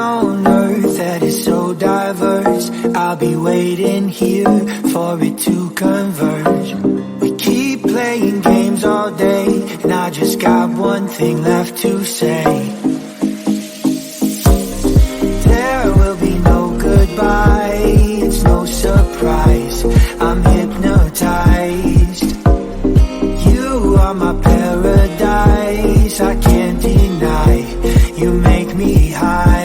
on earth that is so diverse. I'll be waiting here for it to converge. We keep playing games all day, and I just got one thing left to say. There will be no goodbye, it's no surprise, I'm hypnotized. You are my paradise, I can't deny, you make me high.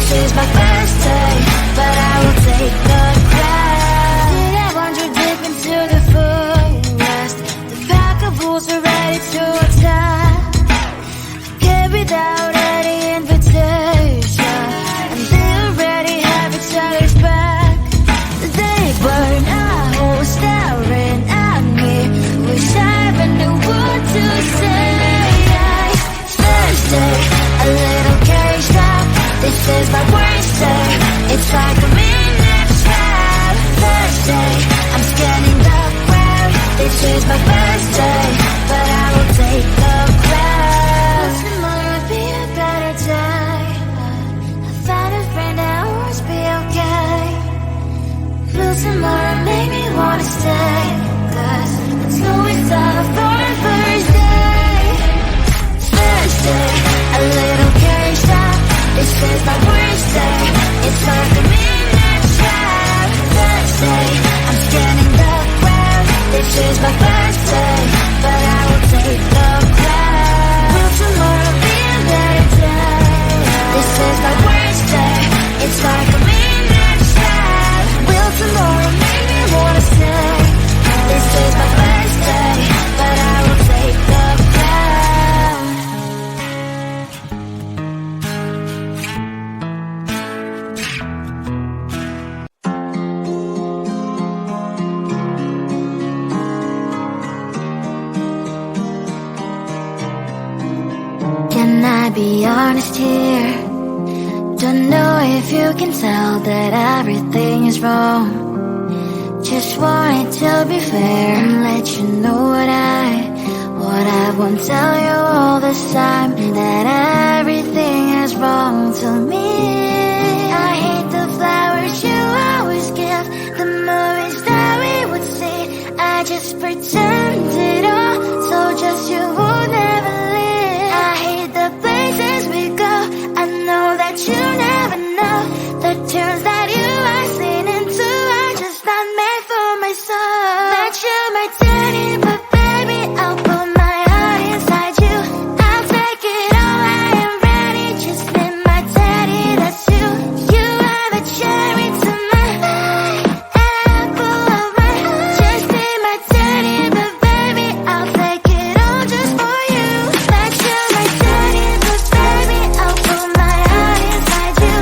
This is my first day, but I will take the crown. be honest here. Don't know if you can tell that everything is wrong. Just wanted to be fair and let you know what I won't tell you all this time, that everything is wrong to me. I hate the flowers you always give, the movies that we would see. I just pretended all, so just you would never leave. I hate the places we go, I know that you never know the turns that you are seen into. I'm just not made for my soul. That you might daddy, but baby, I'll put my heart inside you. I'll take it all, I am ready. Just be my daddy, that's you. You are the cherry to my apple of my eye. Just be my daddy, but baby, I'll take it all just for you. That you my daddy, but baby, I'll put my heart inside you.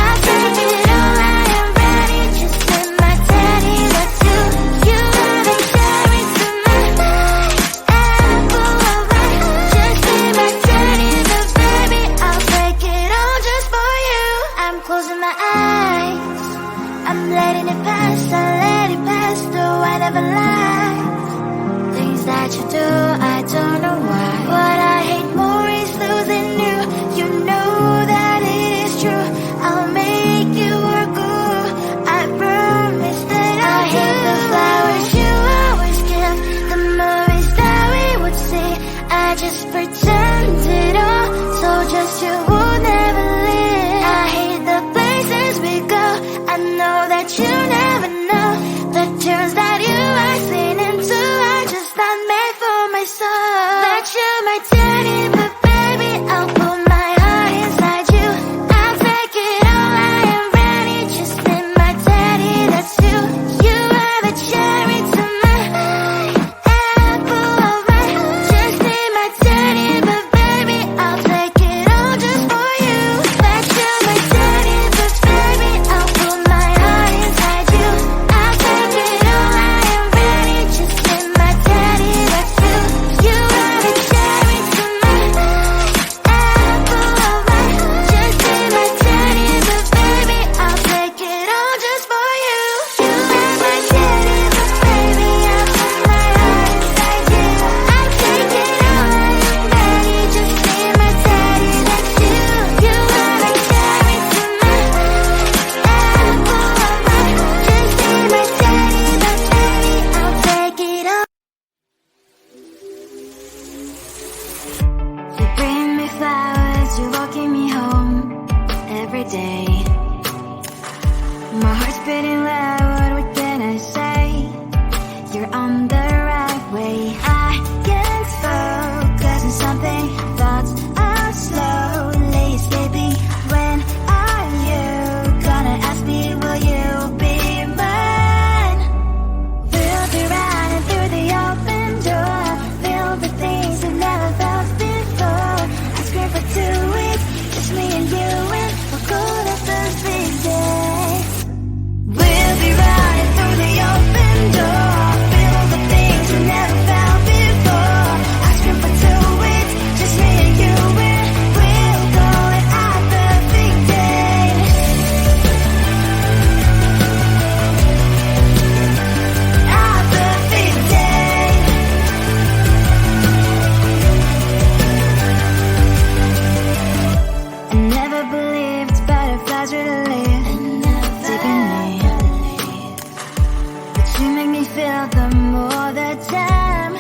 I'll take it all, I am ready. Just be my daddy, that's you. You are the cherry to my apple of my eye. Just be my daddy, but baby, I'll take it all just for you. I'm closing my eyes, I'm letting it pass, I let it pass through. I never lie. Things that you do, I don't know why. What I hate more is losing you. You know that it is true. I'll make you work, ooh, I promise that I hate the flowers you always give, the movies that we would see. I just pretended all, so just you would never leave. I hate the places we go, I know that you never know the turns that you are seen into. I'm just not made for my soul. That you my daddy, but baby, I'll put my heart inside you. I'll take it all, I am ready. Just be my daddy, that's you. You are the cherry to my apple of my eye. Just be my daddy, but baby, I'll take it all just for you. That you my daddy, but baby, I'll put my heart inside you. I'll take it all, I am ready. Just be my daddy, that's you. You are the cherry to my apple of my eye. Just be my daddy, but baby, I'll take it all just for you. You are my daddy, but baby, I'll put my heart inside you. I'll take it all, I am ready. Just be my daddy, that's you. You are the cherry to my apple of my eye. Just be my daddy, but baby, I'll take it all. You bring me flowers, you're walking me home every day. My heart's beating loud, what can I say? You're on the right way. I can't focus on something, thoughts are slowly escaping. When are you gonna ask me, will you be mine? We'll be running through the open door, filled with things we've never felt before. I scream for 2 weeks, just me and you, and we'll go to first big day. We'll be running through the open door, filled with things we've never felt before. I scream for 2 weeks, just me and you, and we'll go at our perfect day. Our perfect day. I never believed butterflies would live deep in me, but you make me feel them all the time.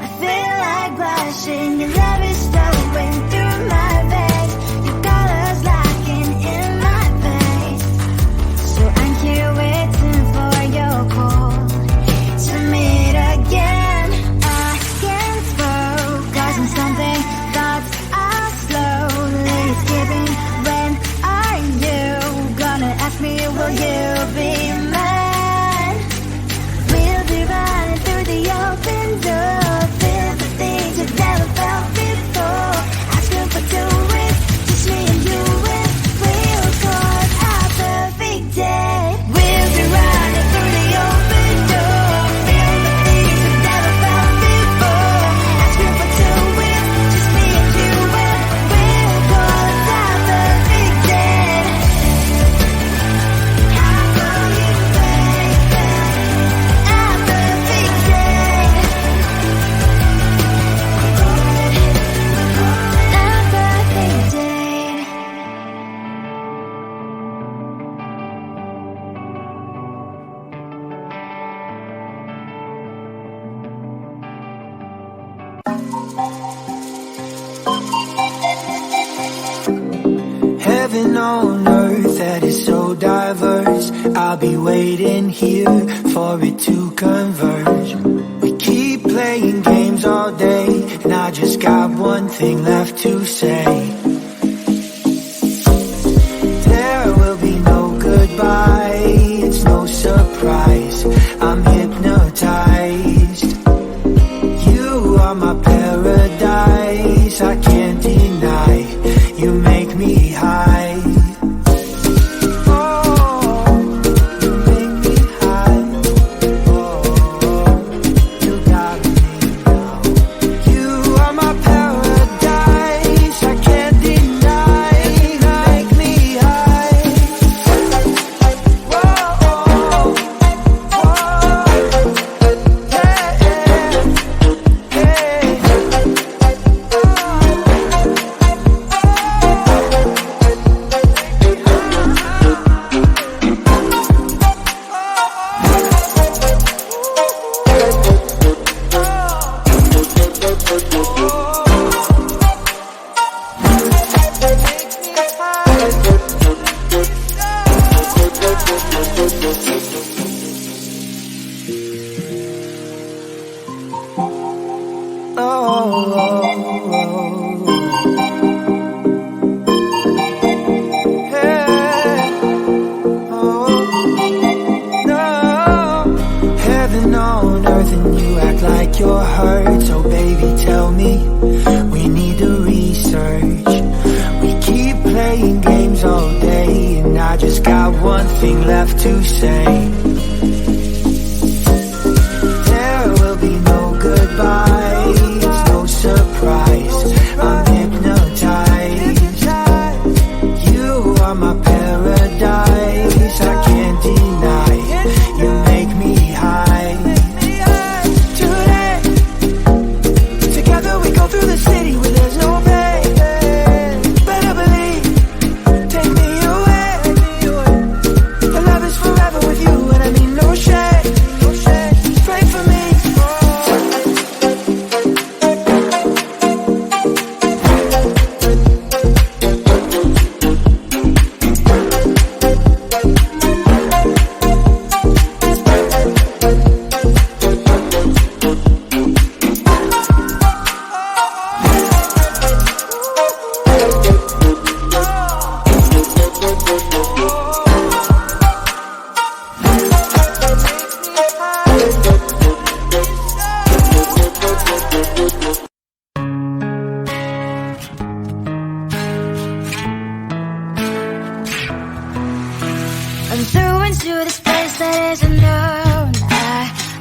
I feel like blushing, your love is flowing through my veins, your colors locking in my face. So I'm here waiting for your call to meet again. I can't focus on something, thoughts are slowly escaping. When are you gonna ask me, will you be mine? We'll be running through the open door, filled with things we've never felt before. Heaven on earth that is so diverse. I'll be waiting here for it to converge. We keep playing games all day, and I just got one thing left to say. There will be no goodbye, it's no surprise, I'm hypnotized. You are my paradise, I can't deny, you make me high. You're hurt, so baby tell me, we need to research. We keep playing games all day, and I just got one thing left to say. There will be no goodbye, it's no surprise, I'm hypnotized. You are my paradise, I can't deny, you make me high. Through the city where there's no pain, better believe, take me away. The love is forever with you, and I mean no shade, pray for me. I'm through into this place that is unknown.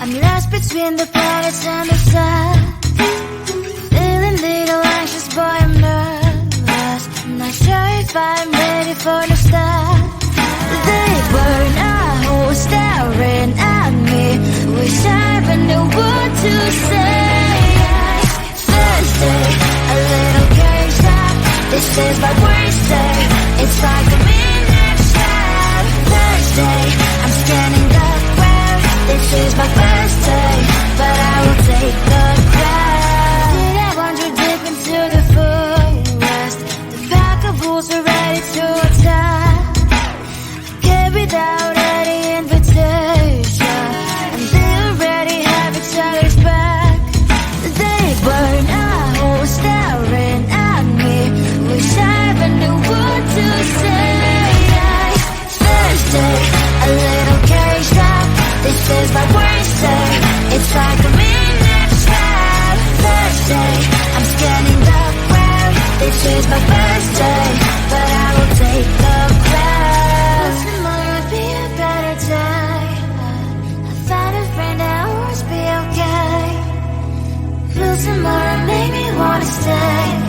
I'm lost between the planets and the sun. Feeling little anxious, boy, I'm nervous. I'm not sure if I'm ready for the start. They burn a hole staring at me. Wish I even knew what to say. Thursday, a little caged up. This is my worst day. It's like a midnight shot. Thursday, I'm scanning the ground. This is my first day, but I will take the crown. Did I wander deep into the forest? The pack of wolves are ready to attack. Came without any invitation, and they already have each other's back. They burn a hole staring at me. Wish I even knew what to say. Thursday, a little caged up. This is my worst day. It's like a midnight sky. Thursday, I'm scanning the ground. This is my first day, but I will take the crown. Tomorrow be a better day. I found a friend that will always be okay. Will tomorrow make me wanna stay?